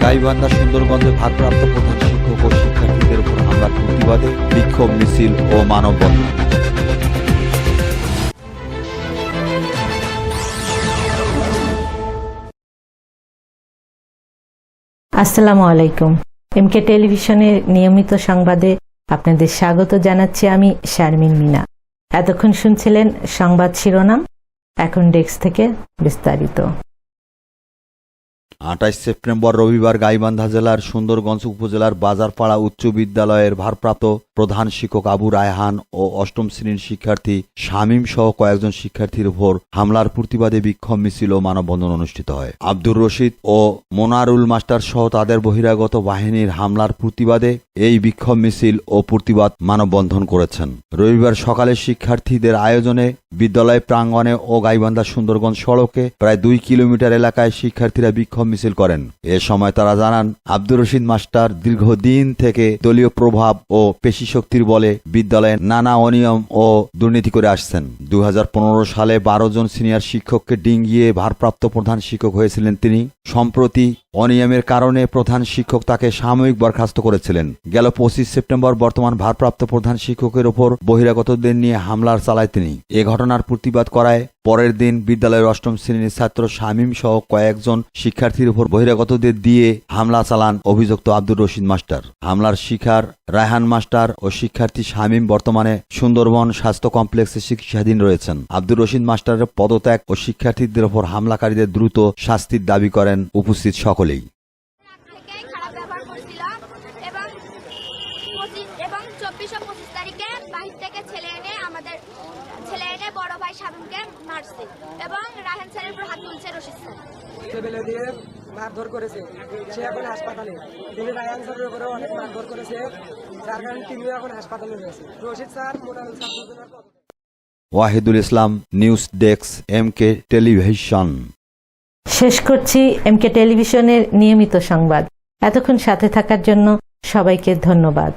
গাইবান্ধা সুন্দরগঞ্জে ভারপ্রাপ্ত প্রধান শিক্ষক ও শিক্ষার্থীদের উপর হামলার প্রতিবাদে বিক্ষোভ মিছিল ও মানববন্ধন। আসসালামু আলাইকুম। এমকে টেলিভিশনের নিয়মিত সংবাদে আপনাদের স্বাগত জানাচ্ছি আমি শারমিন মিনা। এতক্ষণ শুনছিলেন সংবাদ শিরোনাম, এখন ডেস্ক থেকে বিস্তারিত। 28 সেপ্টেম্বর রবিবার গাইবান্ধা জেলার সুন্দরগঞ্জ উপজেলার বাজারপাড়া উচ্চ বিদ্যালয়ের ভারপ্রাপ্ত প্রধান শিক্ষক আবু রায়হান ও অষ্টম শ্রেণীর শিক্ষার্থী শামীম সহ কয়েকজন শিক্ষার্থীর উপর হামলার প্রতিবাদে বিক্ষোভ মিছিল ও মানববন্ধন অনুষ্ঠিত হয়। আব্দুর রশিদ ও মোনারুল মাস্টার সহ তাদের বহিরাগত বাহিনীর হামলার প্রতিবাদে এই বিক্ষোভ মিছিল ও প্রতিবাদ মানববন্ধন করেছেন। রবিবার সকালে শিক্ষার্থীদের আয়োজনে বিদ্যালয় প্রাঙ্গণে ও গাইবান্ধা সুন্দরগঞ্জ সড়কে প্রায় 2 কিলোমিটার এলাকায় শিক্ষার্থীরা বিক্ষোভ মিছিল করেন। এ সময় তারা জানান, আব্দুর রশিদ মাস্টার দীর্ঘদিন থেকে দলীয় প্রভাব ও পেশিশক্তির বলে বিদ্যালয়ে নানা অনিয়ম ও দুর্নীতি করে আসছেন। 2015 সালে 12 জন সিনিয়র শিক্ষককে ডিঙ্গিয়ে ভারপ্রাপ্ত প্রধান শিক্ষক হয়েছিলেন তিনি। সম্প্রতি অনিয়মের কারণে প্রধান শিক্ষক তাকে সাময়িক বরখাস্ত করেছিলেন। গেল 25 সেপ্টেম্বর বর্তমান ভারপ্রাপ্ত প্রধান শিক্ষকের ওপর বহিরাগতদের নিয়ে হামলার চালায় তিনি। এ ঘটনার প্রতিবাদ করায় পরের দিন বিদ্যালয়ের অষ্টম শ্রেণীর ছাত্র শামীম সহ কয়েকজন শিক্ষার্থীর উপর বহিরাগতদের দিয়ে হামলা চালান অভিযুক্ত আব্দুর রশিদ মাস্টার। হামলার শিকার রায়হান মাস্টার ও শিক্ষার্থী শামীম বর্তমানে সুন্দরবন স্বাস্থ্য কমপ্লেক্সে চিকিৎসাধীন রয়েছেন। আব্দুর রশিদ মাস্টারের পদত্যাগ ও শিক্ষার্থীদের উপর হামলাকারীদের দ্রুত শাস্তির দাবি করেন উপস্থিত সকলেই। এবং 24 ও 25 তারিখে বাহির থেকে ছেলে এনে বড় ভাই শামীমকে মারছে এবং রায়হান স্যারের উপর হাত তুলছে রশিদ স্যার। টেবিলে দিয়ে মারধর করেছে, সে এখন হাসপাতালে। তিনি রায়হান স্যারের উপরে অনেক মারধর করেছে, যার কারণে তিনিও এখন হাসপাতালে রয়েছে। রশিদ স্যার মোটামুটি ছাত্রদের ওয়াহিদুল ইসলাম, নিউজ ডেস্ক, এমকে টেলিভিশন। শেষ করছি এমকে টেলিভিশনের নিয়মিত সংবাদ। এতক্ষণ সাথে থাকার জন্য সবাইকে ধন্যবাদ।